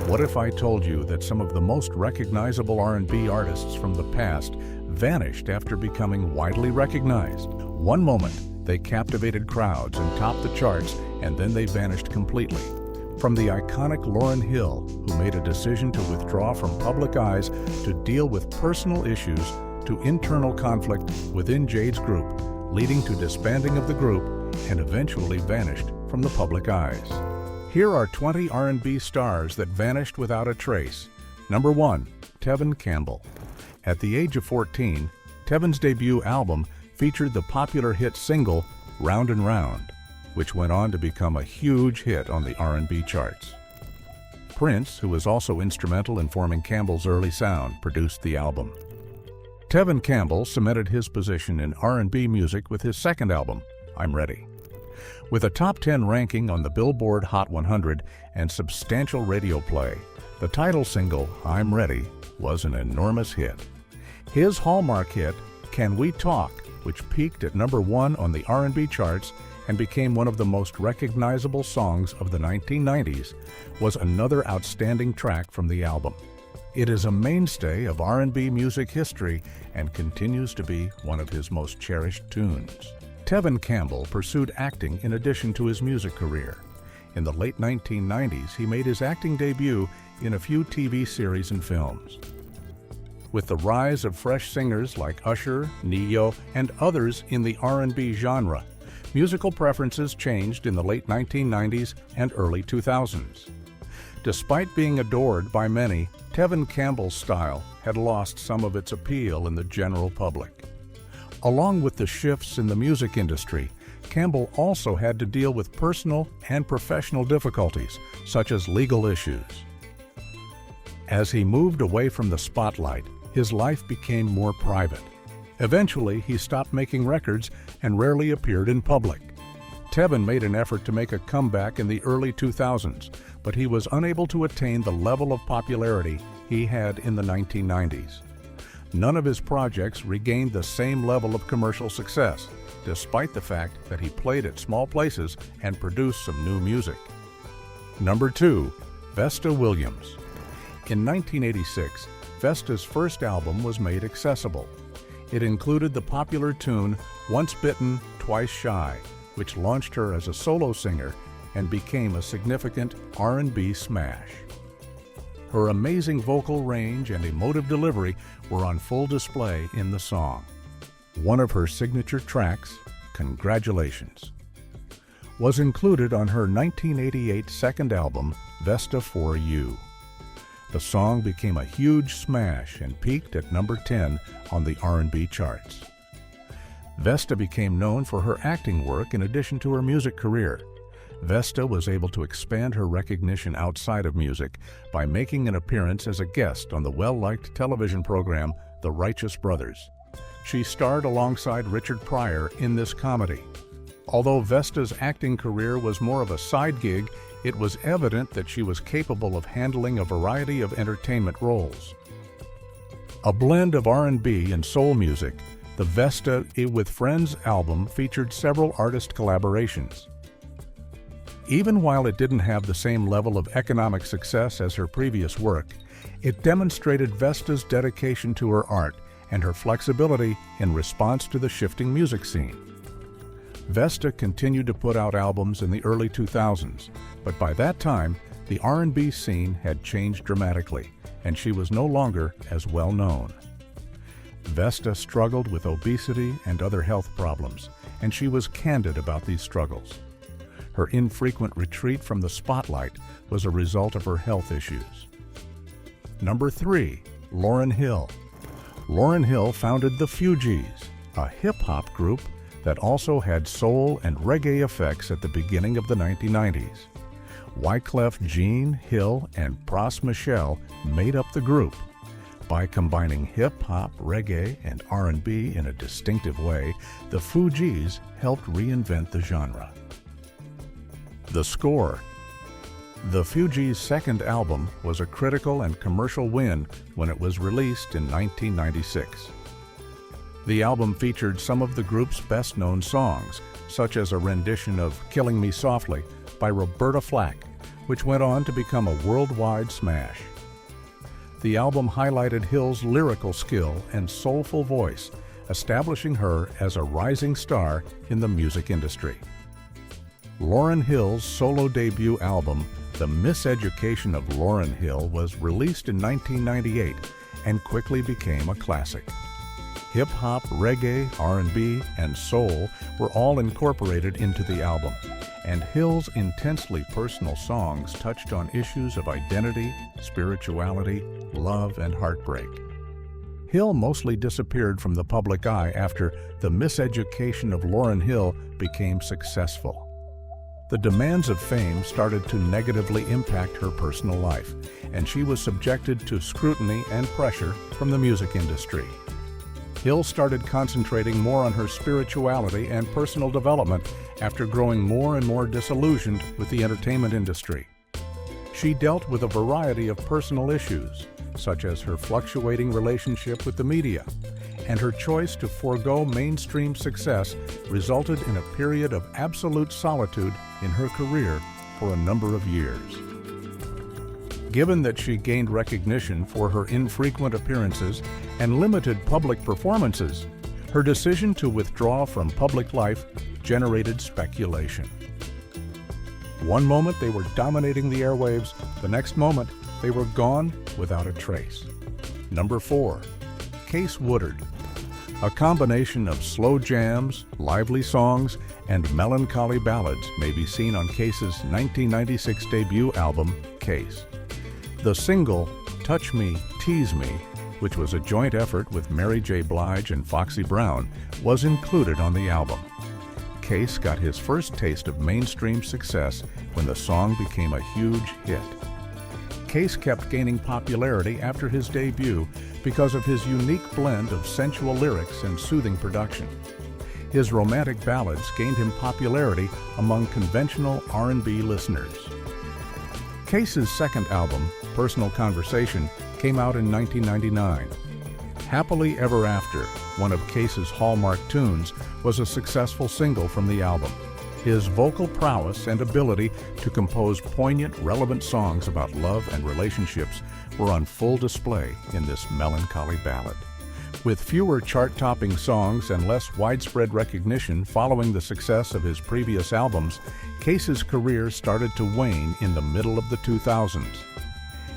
What if I told you that some of the most recognizable R&B artists from the past vanished after becoming widely recognized? One moment, they captivated crowds and topped the charts, and then they vanished completely. From the iconic Lauryn Hill, who made a decision to withdraw from public eyes to deal with personal issues, to internal conflict within Jade's group, leading to disbanding of the group and eventually vanished from the public eyes. Here are 20 R&B stars that vanished without a trace. Number 1. Tevin Campbell. At the age of 14, Tevin's debut album featured the popular hit single Round and Round, which went on to become a huge hit on the R&B charts. Prince, who was also instrumental in forming Campbell's early sound, produced the album. Tevin Campbell cemented his position in R&B music with his second album, I'm Ready. With a top 10 ranking on the Billboard Hot 100 and substantial radio play, the title single, I'm Ready, was an enormous hit. His hallmark hit, Can We Talk, which peaked at number 1 on the R&B charts and became one of the most recognizable songs of the 1990s, was another outstanding track from the album. It is a mainstay of R&B music history and continues to be one of his most cherished tunes. Tevin Campbell pursued acting in addition to his music career. In the late 1990s, he made his acting debut in a few TV series and films. With the rise of fresh singers like Usher, Ne-Yo, and others in the R&B genre, musical preferences changed in the late 1990s and early 2000s. Despite being adored by many, Tevin Campbell's style had lost some of its appeal in the general public. Along with the shifts in the music industry, Campbell also had to deal with personal and professional difficulties, such as legal issues. As he moved away from the spotlight, his life became more private. Eventually, he stopped making records and rarely appeared in public. Tevin made an effort to make a comeback in the early 2000s, but he was unable to attain the level of popularity he had in the 1990s. None of his projects regained the same level of commercial success, despite the fact that he played at small places and produced some new music. Number 2. Vesta Williams. In 1986, Vesta's first album was made accessible. It included the popular tune Once Bitten, Twice Shy, which launched her as a solo singer and became a significant R&B smash. Her amazing vocal range and emotive delivery were on full display in the song. One of her signature tracks, Congratulations, was included on her 1988 second album, Vesta For You. The song became a huge smash and peaked at number 10 on the R&B charts. Vesta became known for her acting work in addition to her music career. Vesta was able to expand her recognition outside of music by making an appearance as a guest on the well-liked television program The Righteous Brothers. She starred alongside Richard Pryor in this comedy. Although Vesta's acting career was more of a side gig, it was evident that she was capable of handling a variety of entertainment roles. A blend of R&B and soul music, the Vesta with Friends album featured several artist collaborations. Even while it didn't have the same level of economic success as her previous work, it demonstrated Vesta's dedication to her art and her flexibility in response to the shifting music scene. Vesta continued to put out albums in the early 2000s, but by that time, the R&B scene had changed dramatically, and she was no longer as well known. Vesta struggled with obesity and other health problems, and she was candid about these struggles. Her infrequent retreat from the spotlight was a result of her health issues. Number 3. Lauryn Hill. Lauryn Hill founded the Fugees, a hip-hop group that also had soul and reggae effects at the beginning of the 1990s. Wyclef Jean, Hill, and Pras Michel made up the group. By combining hip-hop, reggae, and R&B in a distinctive way, the Fugees helped reinvent the genre. The score. The Fugees' second album was a critical and commercial win when it was released in 1996. The album featured some of the group's best-known songs, such as a rendition of Killing Me Softly by Roberta Flack, which went on to become a worldwide smash. The album highlighted Hill's lyrical skill and soulful voice, establishing her as a rising star in the music industry. Lauryn Hill's solo debut album, The Miseducation of Lauryn Hill, was released in 1998 and quickly became a classic. Hip-hop, reggae, R&B, and soul were all incorporated into the album, and Hill's intensely personal songs touched on issues of identity, spirituality, love, and heartbreak. Hill mostly disappeared from the public eye after The Miseducation of Lauryn Hill became successful. The demands of fame started to negatively impact her personal life, and she was subjected to scrutiny and pressure from the music industry. Hill started concentrating more on her spirituality and personal development after growing more and more disillusioned with the entertainment industry. She dealt with a variety of personal issues, such as her fluctuating relationship with the media, and her choice to forego mainstream success resulted in a period of absolute solitude in her career for a number of years. Given that she gained recognition for her infrequent appearances and limited public performances, her decision to withdraw from public life generated speculation. One moment they were dominating the airwaves, the next moment they were gone without a trace. Number 4. Case Woodard. A combination of slow jams, lively songs, and melancholy ballads may be seen on Case's 1996 debut album, Case. The single, Touch Me, Tease Me, which was a joint effort with Mary J. Blige and Foxy Brown, was included on the album. Case got his first taste of mainstream success when the song became a huge hit. Case kept gaining popularity after his debut because of his unique blend of sensual lyrics and soothing production. His romantic ballads gained him popularity among conventional R&B listeners. Case's second album, Personal Conversation, came out in 1999. Happily Ever After, one of Case's hallmark tunes, was a successful single from the album. His vocal prowess and ability to compose poignant, relevant songs about love and relationships were on full display in this melancholy ballad. With fewer chart-topping songs and less widespread recognition following the success of his previous albums, Case's career started to wane in the middle of the 2000s.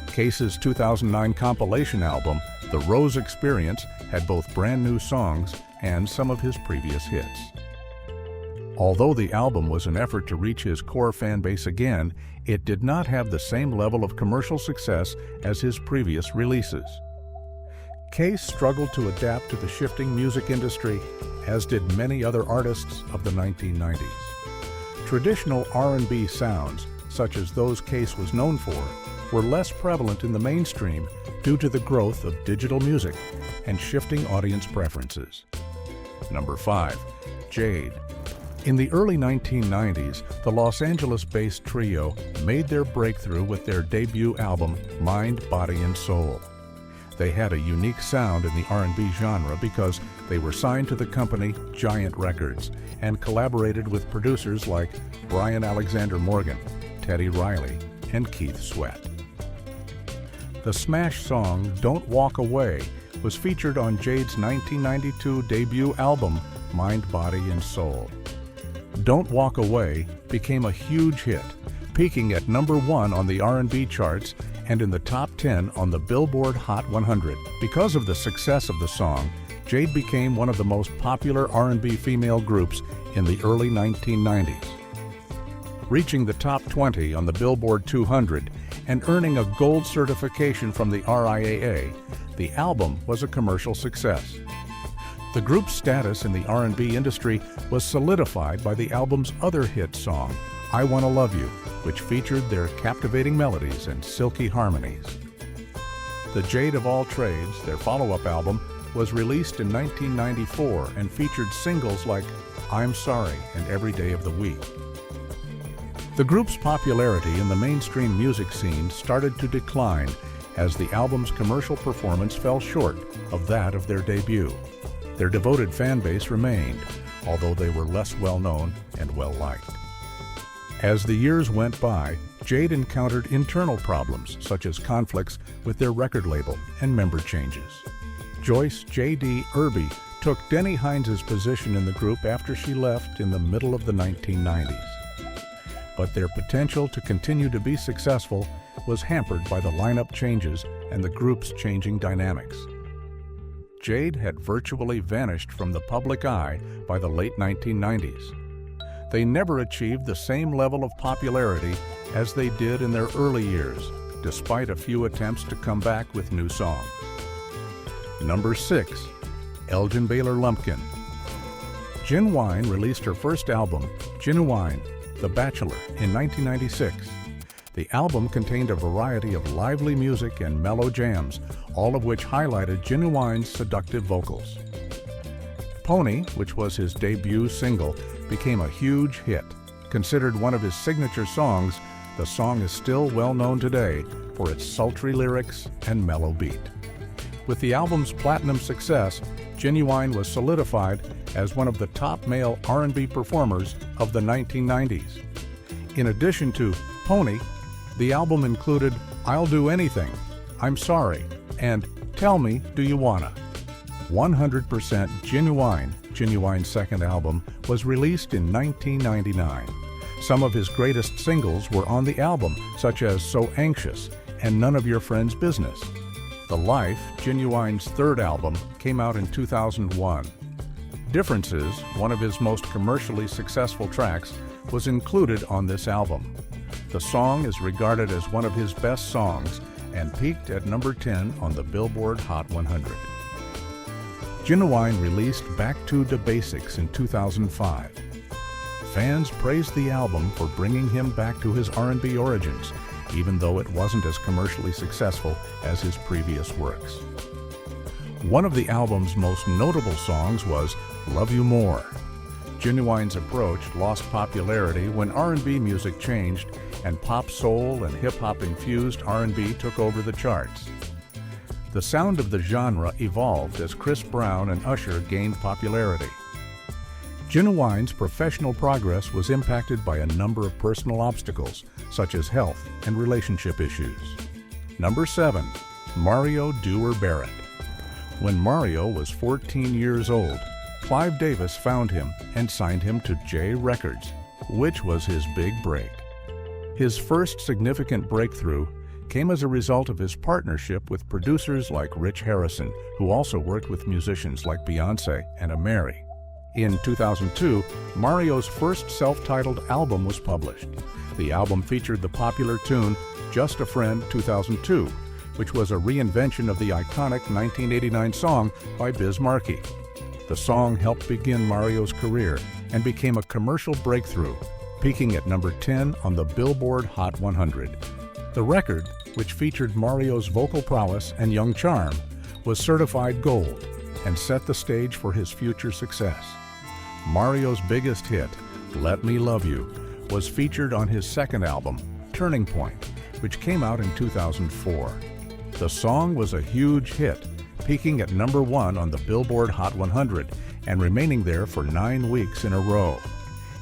Case's 2009 compilation album, The Rose Experience, had both brand new songs and some of his previous hits. Although the album was an effort to reach his core fan base again, it did not have the same level of commercial success as his previous releases. Case struggled to adapt to the shifting music industry, as did many other artists of the 1990s. Traditional R&B sounds, such as those Case was known for, were less prevalent in the mainstream due to the growth of digital music and shifting audience preferences. Number 5. Jade. In the early 1990s, the Los Angeles-based trio made their breakthrough with their debut album, Mind, Body, and Soul. They had a unique sound in the R&B genre because they were signed to the company Giant Records and collaborated with producers like Brian Alexander Morgan, Teddy Riley, and Keith Sweat. The smash song Don't Walk Away was featured on Jade's 1992 debut album, Mind, Body, and Soul. Don't Walk Away became a huge hit, peaking at number 1 on the R&B charts and in the top 10 on the Billboard Hot 100. Because of the success of the song, Jade became one of the most popular R&B female groups in the early 1990s. Reaching the top 20 on the Billboard 200 and earning a gold certification from the RIAA, the album was a commercial success. The group's status in the R&B industry was solidified by the album's other hit song, I Wanna Love You, which featured their captivating melodies and silky harmonies. The Jade of All Trades, their follow-up album, was released in 1994 and featured singles like I'm Sorry and Every Day of the Week. The group's popularity in the mainstream music scene started to decline as the album's commercial performance fell short of that of their debut. Their devoted fan base remained, although they were less well-known and well-liked. As the years went by, Jade encountered internal problems such as conflicts with their record label and member changes. Joyce J.D. Irby took Denny Hines's position in the group after she left in the middle of the 1990s. But their potential to continue to be successful was hampered by the lineup changes and the group's changing dynamics. Jade had virtually vanished from the public eye by the late 1990s. They never achieved the same level of popularity as they did in their early years, despite a few attempts to come back with new songs. Number 6. Elgin Baylor Lumpkin. Genuine released her first album, Genuine, The Bachelor, in 1996. The album contained a variety of lively music and mellow jams, all of which highlighted Genuine's seductive vocals. Pony, which was his debut single, became a huge hit. Considered one of his signature songs, the song is still well known today for its sultry lyrics and mellow beat. With the album's platinum success, Genuine was solidified as one of the top male R&B performers of the 1990s. In addition to Pony, the album included I'll Do Anything, I'm Sorry, and Tell Me Do You Wanna. 100% Genuine, Genuine's second album, was released in 1999. Some of his greatest singles were on the album, such as So Anxious and None of Your Friend's Business. The Life, Genuine's third album, came out in 2001. Differences, one of his most commercially successful tracks, was included on this album. The song is regarded as one of his best songs and peaked at number 10 on the Billboard Hot 100. Genuine released Back to the Basics in 2005. Fans praised the album for bringing him back to his R&B origins, even though it wasn't as commercially successful as his previous works. One of the album's most notable songs was Love You More. Genuine's approach lost popularity when R&B music changed and pop soul and hip-hop infused R&B took over the charts. The sound of the genre evolved as Chris Brown and Usher gained popularity. Genuine's professional progress was impacted by a number of personal obstacles, such as health and relationship issues. Number 7. Mario Dewar Barrett. When Mario was 14 years old, Clive Davis found him and signed him to J Records, which was his big break. His first significant breakthrough came as a result of his partnership with producers like Rich Harrison, who also worked with musicians like Beyoncé and Amiri. In 2002, Mario's first self-titled album was published. The album featured the popular tune Just a Friend 2002, which was a reinvention of the iconic 1989 song by Biz Markie. The song helped begin Mario's career and became a commercial breakthrough, peaking at number 10 on the Billboard Hot 100. The record, which featured Mario's vocal prowess and young charm, was certified gold and set the stage for his future success. Mario's biggest hit, Let Me Love You, was featured on his second album, Turning Point, which came out in 2004. The song was a huge hit, peaking at number 1 on the Billboard Hot 100 and remaining there for 9 weeks in a row.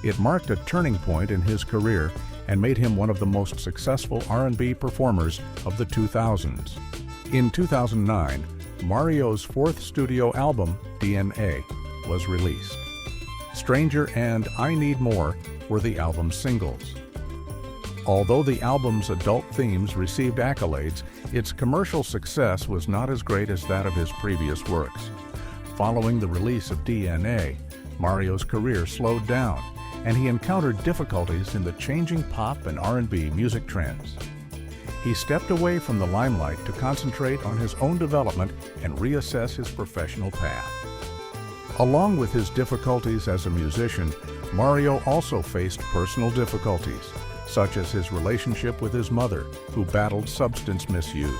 It marked a turning point in his career and made him one of the most successful R&B performers of the 2000s. In 2009, Mario's fourth studio album, DNA, was released. Stranger and I Need More were the album's singles. Although the album's adult themes received accolades, its commercial success was not as great as that of his previous works. Following the release of DNA, Mario's career slowed down, and he encountered difficulties in the changing pop and R&B music trends. He stepped away from the limelight to concentrate on his own development and reassess his professional path. Along with his difficulties as a musician, Mario also faced personal difficulties, such as his relationship with his mother, who battled substance misuse.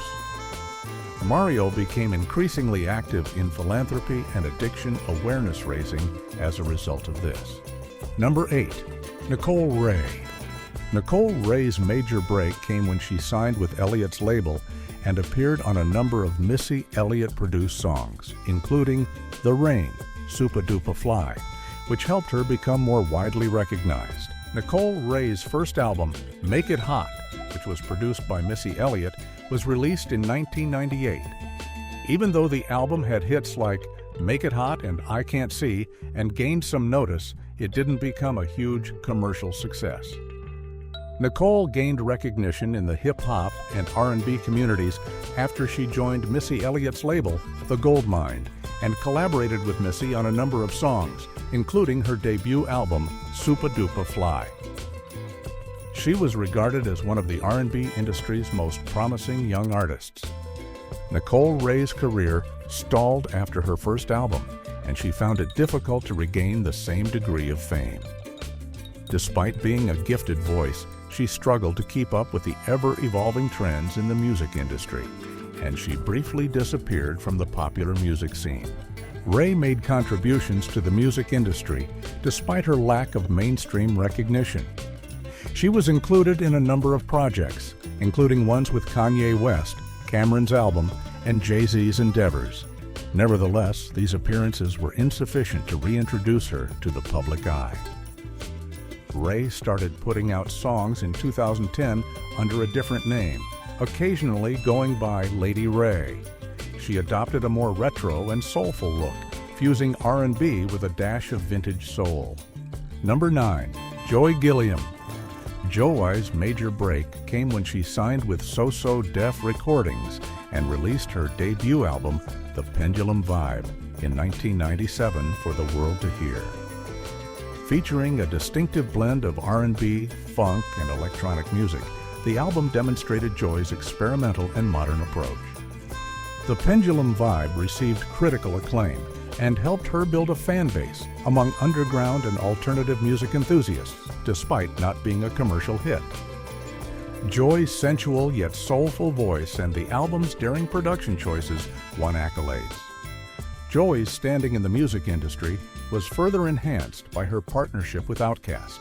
Mario became increasingly active in philanthropy and addiction awareness raising as a result of this. Number 8. Nicole Wray. Nicole Wray's major break came when she signed with Elliott's label and appeared on a number of Missy Elliott-produced songs, including The Rain, Supa Dupa Fly, which helped her become more widely recognized. Nicole Wray's first album, Make It Hot, which was produced by Missy Elliott, was released in 1998. Even though the album had hits like Make It Hot and I Can't See and gained some notice, it didn't become a huge commercial success. Nicole gained recognition in the hip-hop and R&B communities after she joined Missy Elliott's label, The Goldmine, and collaborated with Missy on a number of songs, including her debut album, Supa Dupa Fly. She was regarded as one of the R&B industry's most promising young artists. Nicole Wray's career stalled after her first album, and she found it difficult to regain the same degree of fame. Despite being a gifted voice, she struggled to keep up with the ever-evolving trends in the music industry, and she briefly disappeared from the popular music scene. Wray made contributions to the music industry despite her lack of mainstream recognition. She was included in a number of projects, including ones with Kanye West, Cameron's album, and Jay-Z's endeavors. Nevertheless, these appearances were insufficient to reintroduce her to the public eye. Wray started putting out songs in 2010 under a different name, occasionally going by Lady Wray. She adopted a more retro and soulful look, fusing R&B with a dash of vintage soul. Number 9. Joy Gilliam. Joy's major break came when she signed with So So Def Recordings and released her debut album, The Pendulum Vibe, in 1997 for the world to hear. Featuring a distinctive blend of R&B, funk, and electronic music, the album demonstrated Joy's experimental and modern approach. The Pendulum Vibe received critical acclaim and helped her build a fan base among underground and alternative music enthusiasts, despite not being a commercial hit. Joy's sensual yet soulful voice and the album's daring production choices won accolades. Joy's standing in the music industry was further enhanced by her partnership with Outkast.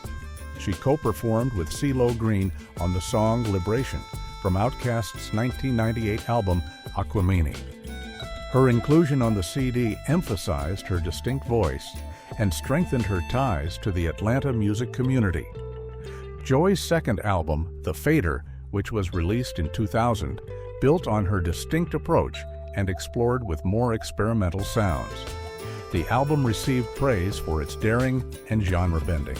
She co-performed with CeeLo Green on the song Liberation from Outkast's 1998 album Aquemini. Her inclusion on the CD emphasized her distinct voice and strengthened her ties to the Atlanta music community. Joy's second album, The Fader, which was released in 2000, built on her distinct approach and explored with more experimental sounds. The album received praise for its daring and genre bending.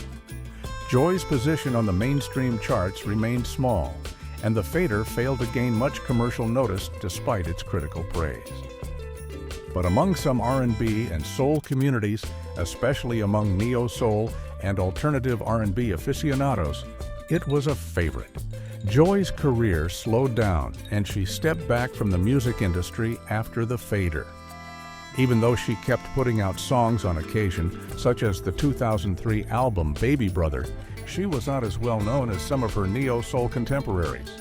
Joy's position on the mainstream charts remained small, and The Fader failed to gain much commercial notice despite its critical praise. But among some R&B and soul communities, especially among neo-soul and alternative R&B aficionados, it was a favorite. Joy's career slowed down and she stepped back from the music industry after The Fader. Even though she kept putting out songs on occasion, such as the 2003 album Baby Brother, she was not as well known as some of her neo-soul contemporaries.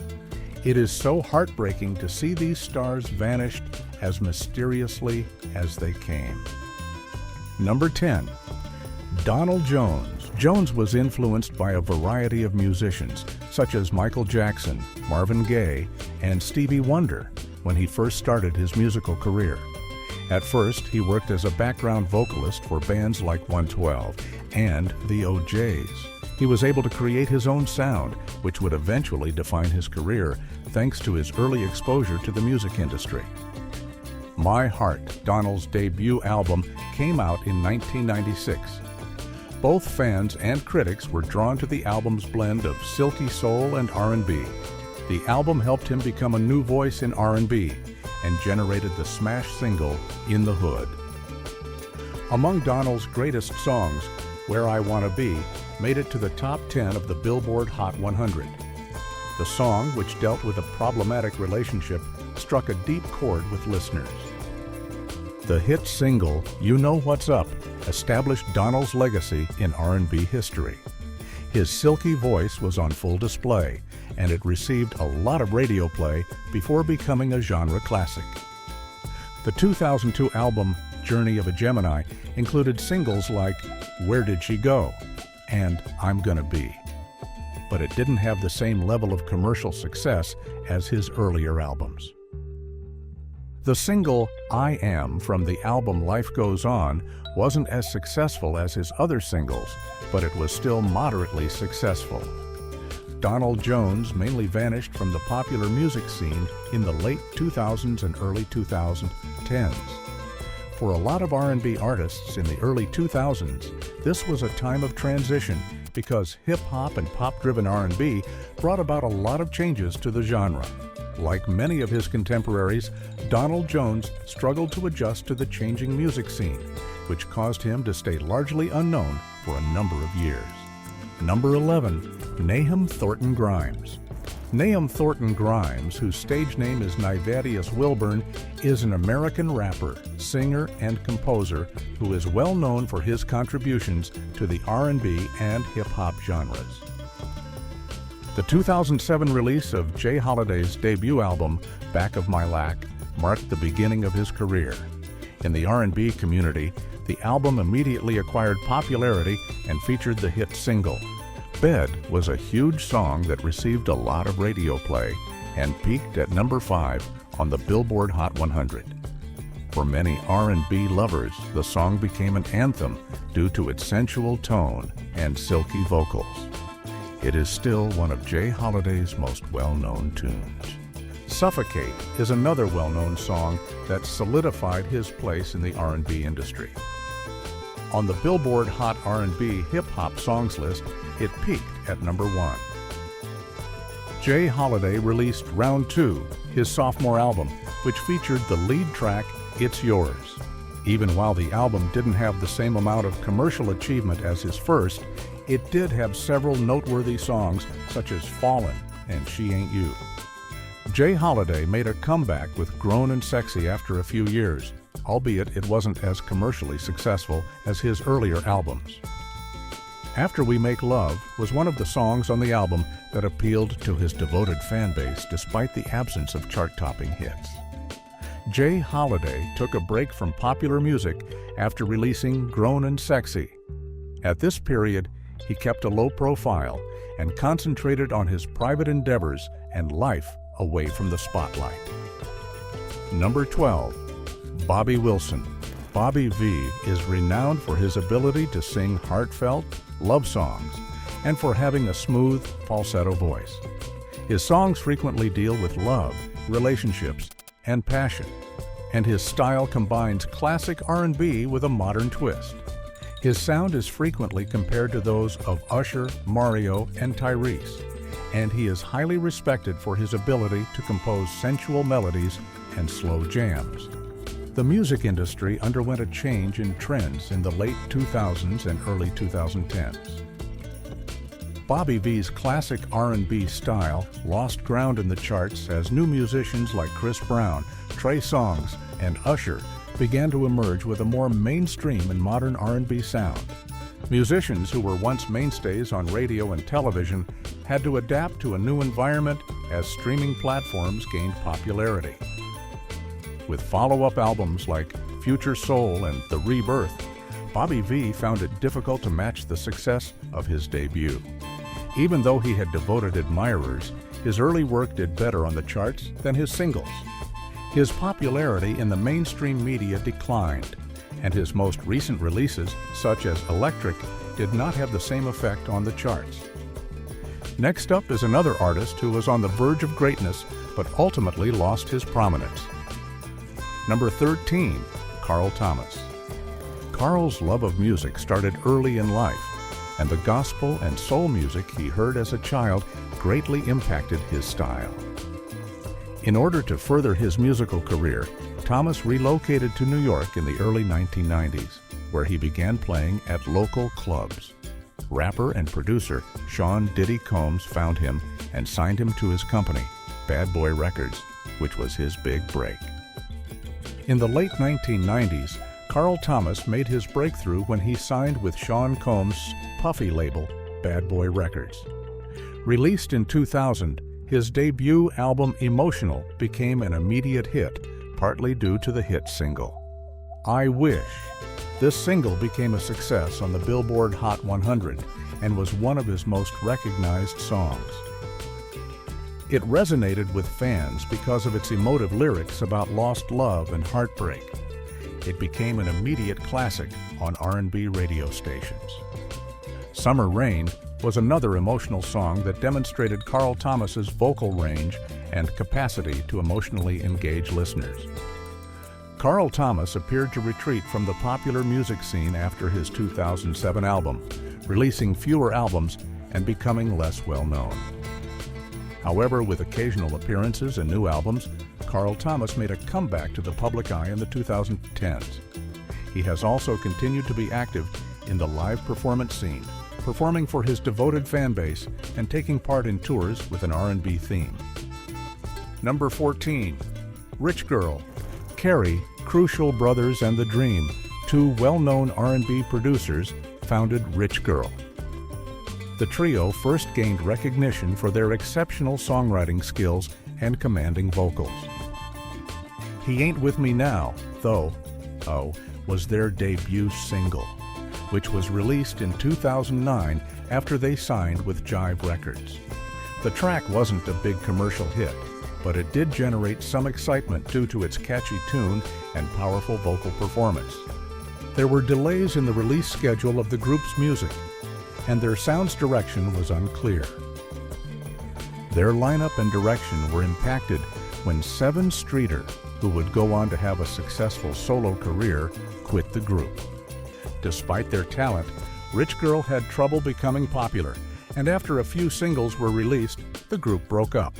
It is so heartbreaking to see these stars vanish as mysteriously as they came. Number 10. Donald Jones. Jones was influenced by a variety of musicians, such as Michael Jackson, Marvin Gaye, and Stevie Wonder, when he first started his musical career. At first, he worked as a background vocalist for bands like 112 and the O'Jays. He was able to create his own sound, which would eventually define his career, thanks to his early exposure to the music industry. My Heart, Donald's debut album, came out in 1996. Both fans and critics were drawn to the album's blend of silky soul and R&B. The album helped him become a new voice in R&B and generated the smash single, In the Hood. Among Donald's greatest songs, Where I Wanna Be made it to the top 10 of the Billboard Hot 100. The song, which dealt with a problematic relationship, struck a deep chord with listeners. The hit single, You Know What's Up, established Donald's legacy in R&B history. His silky voice was on full display, and it received a lot of radio play before becoming a genre classic. The 2002 album, Journey of a Gemini, included singles like Where Did She Go? And I'm Gonna Be. But it didn't have the same level of commercial success as his earlier albums. The single, I Am, from the album Life Goes On, wasn't as successful as his other singles, but it was still moderately successful. Donald Jones mainly vanished from the popular music scene in the late 2000s and early 2010s. For a lot of R&B artists in the early 2000s, this was a time of transition because hip-hop and pop-driven R&B brought about a lot of changes to the genre. Like many of his contemporaries, Donald Jones struggled to adjust to the changing music scene, which caused him to stay largely unknown for a number of years. Number 11. Nahum Thornton Grimes. Nahum Thornton Grimes, whose stage name is Nivadius Wilburn, is an American rapper, singer, and composer who is well known for his contributions to the R&B and hip-hop genres. The 2007 release of Jay Holiday's debut album, Back of My Lack, marked the beginning of his career. In the R&B community, the album immediately acquired popularity and featured the hit single. Bed was a huge song that received a lot of radio play and peaked at number 5 on the Billboard Hot 100. For many R&B lovers, the song became an anthem due to its sensual tone and silky vocals. It is still one of Jay Holiday's most well-known tunes. Suffocate is another well-known song that solidified his place in the R&B industry. On the Billboard Hot R&B Hip-Hop Songs list, it peaked at number 1. Jay Holiday released Round 2, his sophomore album, which featured the lead track, It's Yours. Even while the album didn't have the same amount of commercial achievement as his first, it did have several noteworthy songs such as Fallin' and She Ain't You. Jay Holiday made a comeback with Grown and Sexy after a few years, albeit it wasn't as commercially successful as his earlier albums. After We Make Love was one of the songs on the album that appealed to his devoted fan base despite the absence of chart-topping hits. Jay Holiday took a break from popular music after releasing Grown and Sexy. At this period, he kept a low profile and concentrated on his private endeavors and life away from the spotlight. Number 12. Bobby Wilson. Bobby V is renowned for his ability to sing heartfelt love songs and for having a smooth falsetto voice. His songs frequently deal with love, relationships, and passion, and his style combines classic R&B with a modern twist. His sound is frequently compared to those of Usher, Mario, and Tyrese, and he is highly respected for his ability to compose sensual melodies and slow jams. The music industry underwent a change in trends in the late 2000s and early 2010s. Bobby V's classic R&B style lost ground in the charts as new musicians like Chris Brown, Trey Songz, and Usher began to emerge with a more mainstream and modern R&B sound. Musicians who were once mainstays on radio and television had to adapt to a new environment as streaming platforms gained popularity. With follow-up albums like Future Soul and The Rebirth, Bobby V found it difficult to match the success of his debut. Even though he had devoted admirers, his early work did better on the charts than his singles. His popularity in the mainstream media declined, and his most recent releases, such as Electric, did not have the same effect on the charts. Next up is another artist who was on the verge of greatness but ultimately lost his prominence. Number 13, Carl Thomas. Carl's love of music started early in life, and the gospel and soul music he heard as a child greatly impacted his style. In order to further his musical career, Thomas relocated to New York in the early 1990s, where he began playing at local clubs. Rapper and producer Sean Diddy Combs found him and signed him to his company, Bad Boy Records, which was his big break. In the late 1990s, Carl Thomas made his breakthrough when he signed with Sean Combs' Puffy label, Bad Boy Records. Released in 2000, his debut album Emotional became an immediate hit, partly due to the hit single, I Wish. This single became a success on the Billboard Hot 100 and was one of his most recognized songs. It resonated with fans because of its emotive lyrics about lost love and heartbreak. It became an immediate classic on R&B radio stations. Summer Rain was another emotional song that demonstrated Carl Thomas's vocal range and capacity to emotionally engage listeners. Carl Thomas appeared to retreat from the popular music scene after his 2007 album, releasing fewer albums and becoming less well-known. However, with occasional appearances and new albums, Carl Thomas made a comeback to the public eye in the 2010s. He has also continued to be active in the live performance scene, performing for his devoted fan base and taking part in tours with an R&B theme. Number 14. Rich Girl. Carrie, Crucial Brothers and The Dream, two well-known R&B producers, founded Rich Girl. The trio first gained recognition for their exceptional songwriting skills and commanding vocals. He Ain't With Me Now, though, was their debut single, which was released in 2009 after they signed with Jive Records. The track wasn't a big commercial hit, but it did generate some excitement due to its catchy tune and powerful vocal performance. There were delays in the release schedule of the group's music, and their sound's direction was unclear. Their lineup and direction were impacted when Sevyn Streeter, who would go on to have a successful solo career, quit the group. Despite their talent, Rich Girl had trouble becoming popular, and after a few singles were released, the group broke up.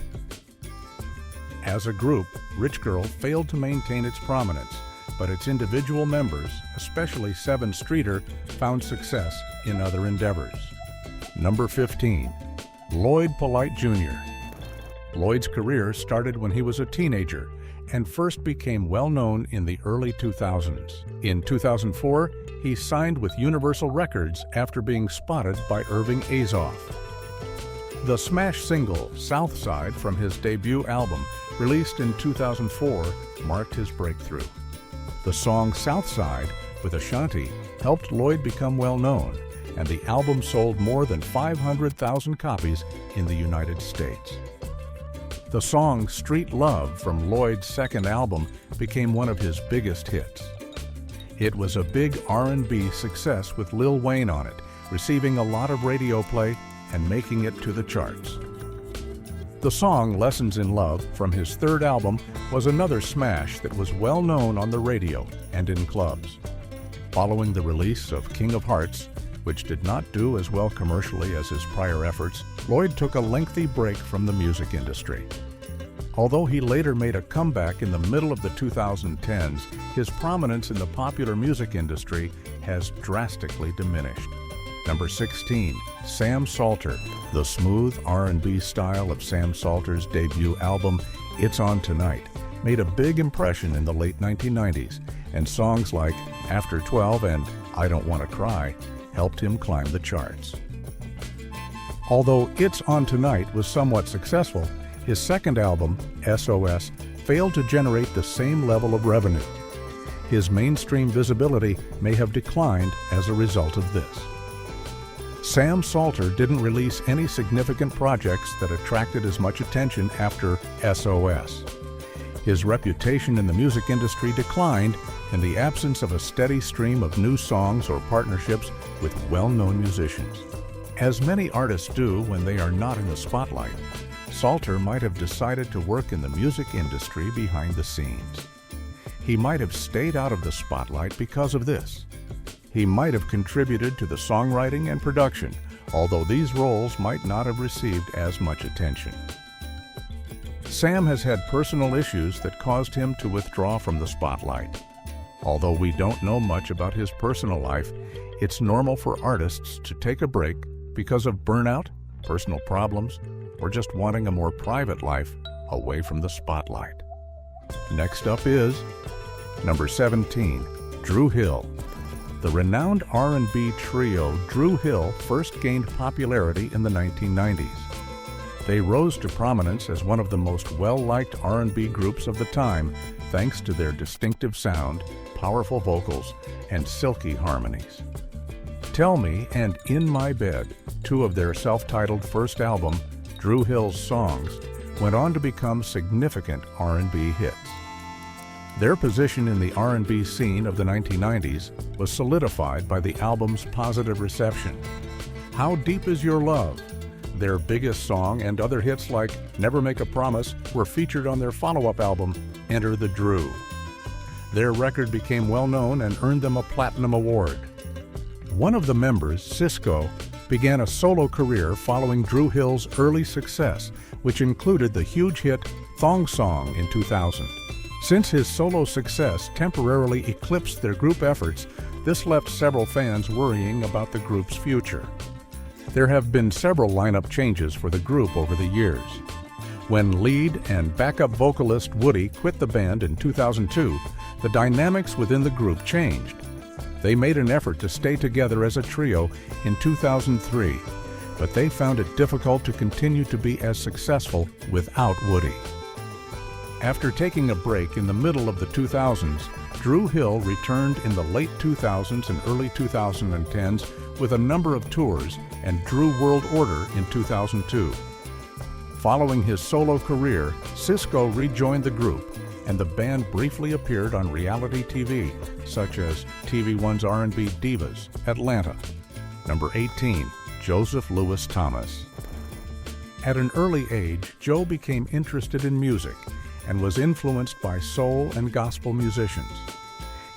As a group, Rich Girl failed to maintain its prominence, but its individual members, especially Sevyn Streeter, found success in other endeavors. Number 15. Lloyd Polite Jr. Lloyd's career started when he was a teenager and first became well-known in the early 2000s. In 2004, he signed with Universal Records after being spotted by Irving Azoff. The smash single, South Side, from his debut album, released in 2004, marked his breakthrough. The song South Side with Ashanti helped Lloyd become well-known, and the album sold more than 500,000 copies in the United States. The song Street Love from Lloyd's second album became one of his biggest hits. It was a big R&B success with Lil Wayne on it, receiving a lot of radio play and making it to the charts. The song Lessons in Love from his third album was another smash that was well known on the radio and in clubs. Following the release of King of Hearts, which did not do as well commercially as his prior efforts, Lloyd took a lengthy break from the music industry. Although he later made a comeback in the middle of the 2010s, his prominence in the popular music industry has drastically diminished. Number 16. Sam Salter. The smooth R&B style of Sam Salter's debut album, It's On Tonight, made a big impression in the late 1990s, and songs like After 12 and I Don't Want to Cry helped him climb the charts. Although It's On Tonight was somewhat successful, his second album, SOS, failed to generate the same level of revenue. His mainstream visibility may have declined as a result of this. Sam Salter didn't release any significant projects that attracted as much attention after SOS. His reputation in the music industry declined in the absence of a steady stream of new songs or partnerships with well-known musicians. As many artists do when they are not in the spotlight, Salter might have decided to work in the music industry behind the scenes. He might have stayed out of the spotlight because of this. He might have contributed to the songwriting and production, although these roles might not have received as much attention. Sam has had personal issues that caused him to withdraw from the spotlight. Although we don't know much about his personal life, it's normal for artists to take a break because of burnout, personal problems, or just wanting a more private life away from the spotlight. Next up is number 17, Dru Hill. The renowned R&B trio Dru Hill first gained popularity in the 1990s. They rose to prominence as one of the most well-liked R&B groups of the time thanks to their distinctive sound, powerful vocals, and silky harmonies. Tell Me and In My Bed, two of their self-titled first album, Dru Hill's songs, went on to become significant R&B hits. Their position in the R&B scene of the 1990s was solidified by the album's positive reception. How Deep Is Your Love? Their biggest song and other hits like Never Make a Promise were featured on their follow-up album, Enter the Drew. Their record became well-known and earned them a Platinum Award. One of the members, Cisco, began a solo career following Dru Hill's early success, which included the huge hit Thong Song in 2000. Since his solo success temporarily eclipsed their group efforts, this left several fans worrying about the group's future. There have been several lineup changes for the group over the years. When lead and backup vocalist Woody quit the band in 2002, the dynamics within the group changed. They made an effort to stay together as a trio in 2003, but they found it difficult to continue to be as successful without Woody. After taking a break in the middle of the 2000s, Dru Hill returned in the late 2000s and early 2010s with a number of tours and Dru World Order in 2002. Following his solo career, Cisco rejoined the group, and the band briefly appeared on reality TV, such as TV1's R&B Divas, Atlanta. Number 18, Joseph Louis Thomas. At an early age, Joe became interested in music and was influenced by soul and gospel musicians.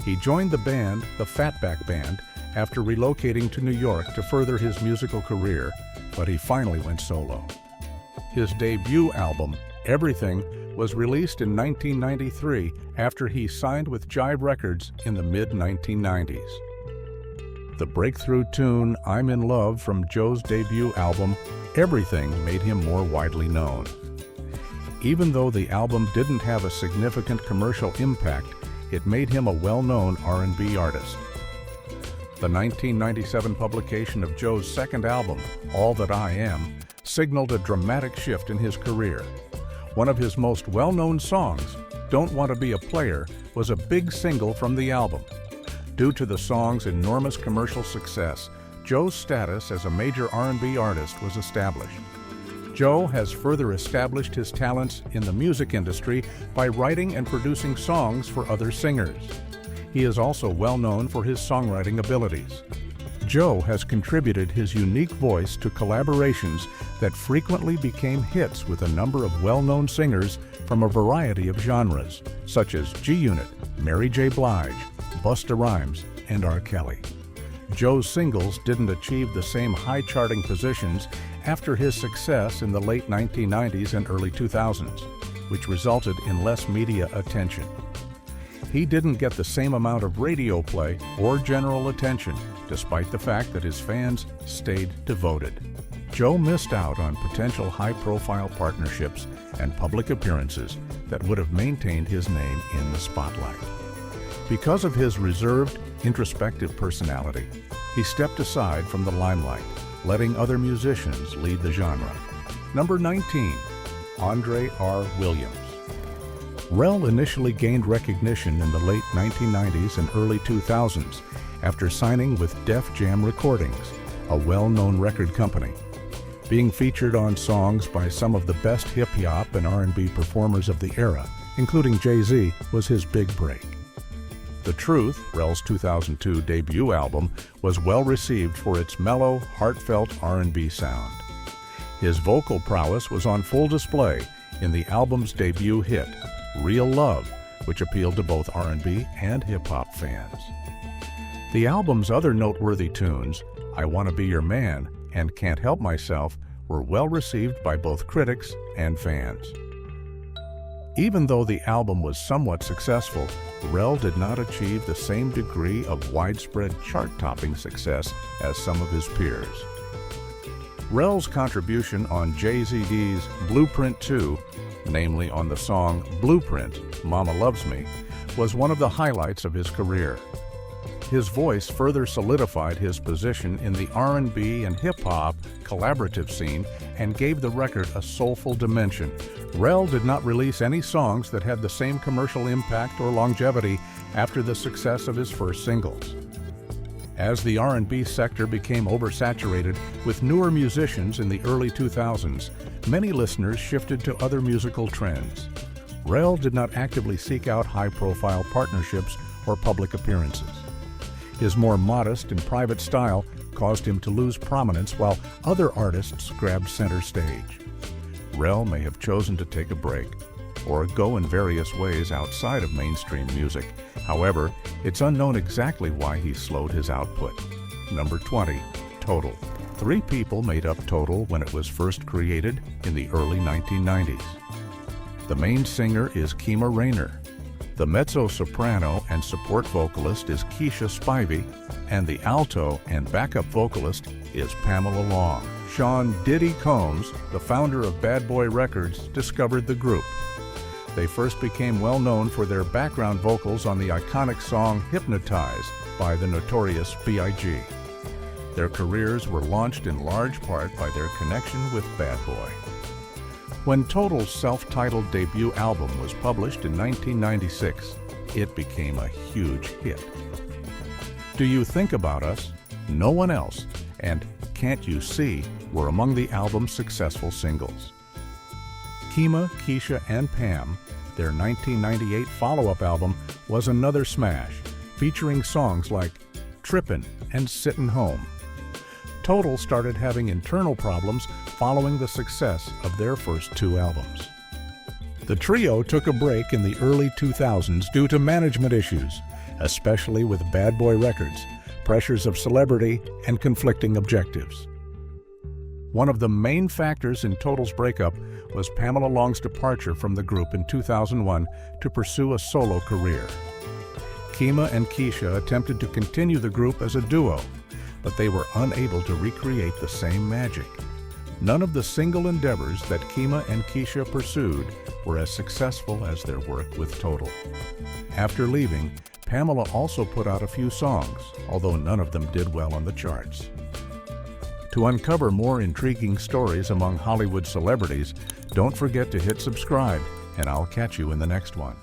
He joined the band, the Fatback Band, after relocating to New York to further his musical career, but he finally went solo. His debut album, Everything, was released in 1993 after he signed with Jive Records in the mid-1990s. The breakthrough tune I'm in Love from Joe's debut album, Everything, made him more widely known. Even though the album didn't have a significant commercial impact, it made him a well-known R&B artist. The 1997 publication of Joe's second album, All That I Am, signaled a dramatic shift in his career. One of his most well-known songs, Don't Want to Be a Player, was a big single from the album. Due to the song's enormous commercial success, Joe's status as a major R&B artist was established. Joe has further established his talents in the music industry by writing and producing songs for other singers. He is also well known for his songwriting abilities. Joe has contributed his unique voice to collaborations that frequently became hits with a number of well-known singers from a variety of genres, such as G-Unit, Mary J. Blige, Busta Rhymes, and R. Kelly. Joe's singles didn't achieve the same high-charting positions after his success in the late 1990s and early 2000s, which resulted in less media attention. He didn't get the same amount of radio play or general attention, despite the fact that his fans stayed devoted. Joe missed out on potential high-profile partnerships and public appearances that would have maintained his name in the spotlight. Because of his reserved, introspective personality, he stepped aside from the limelight, letting other musicians lead the genre. Number 19, Andre R. Williams. Rel initially gained recognition in the late 1990s and early 2000s after signing with Def Jam Recordings, a well-known record company. Being featured on songs by some of the best hip-hop and R&B performers of the era, including Jay-Z, was his big break. The Truth, Rel's 2002 debut album, was well received for its mellow, heartfelt R&B sound. His vocal prowess was on full display in the album's debut hit, Real Love, which appealed to both R&B and hip-hop fans. The album's other noteworthy tunes, I Wanna Be Your Man and Can't Help Myself, were well received by both critics and fans. Even though the album was somewhat successful, Rel did not achieve the same degree of widespread chart-topping success as some of his peers. Rel's contribution on Jay-Z's Blueprint 2, namely on the song Blueprint, Mama Loves Me, was one of the highlights of his career. His voice further solidified his position in the R&B and hip-hop collaborative scene and gave the record a soulful dimension. Rel did not release any songs that had the same commercial impact or longevity after the success of his first singles. As the R&B sector became oversaturated with newer musicians in the early 2000s, many listeners shifted to other musical trends. Rel did not actively seek out high-profile partnerships or public appearances. His more modest and private style caused him to lose prominence while other artists grabbed center stage. Rel may have chosen to take a break or go in various ways outside of mainstream music. However, it's unknown exactly why he slowed his output. Number 20, Total. 3 people made up Total when it was first created in the early 1990s. The main singer is Kima Rayner. The mezzo-soprano and support vocalist is Keisha Spivey, and the alto and backup vocalist is Pamela Long. Sean "Diddy" Combs, the founder of Bad Boy Records, discovered the group. They first became well known for their background vocals on the iconic song Hypnotize by the Notorious B.I.G. Their careers were launched in large part by their connection with Bad Boy. When Total's self-titled debut album was published in 1996, it became a huge hit. Do You Think About Us, No One Else, and Can't You See were among the album's successful singles. Kima, Keisha, and Pam, their 1998 follow-up album, was another smash, featuring songs like Trippin' and Sittin' Home. Total started having internal problems following the success of their first 2 albums. The trio took a break in the early 2000s due to management issues, especially with Bad Boy Records, pressures of celebrity, and conflicting objectives. One of the main factors in Total's breakup was Pamela Long's departure from the group in 2001 to pursue a solo career. Kima and Keisha attempted to continue the group as a duo, but they were unable to recreate the same magic. None of the single endeavors that Kima and Keisha pursued were as successful as their work with Total. After leaving, Pamela also put out a few songs, although none of them did well on the charts. To uncover more intriguing stories among Hollywood celebrities, don't forget to hit subscribe, and I'll catch you in the next one.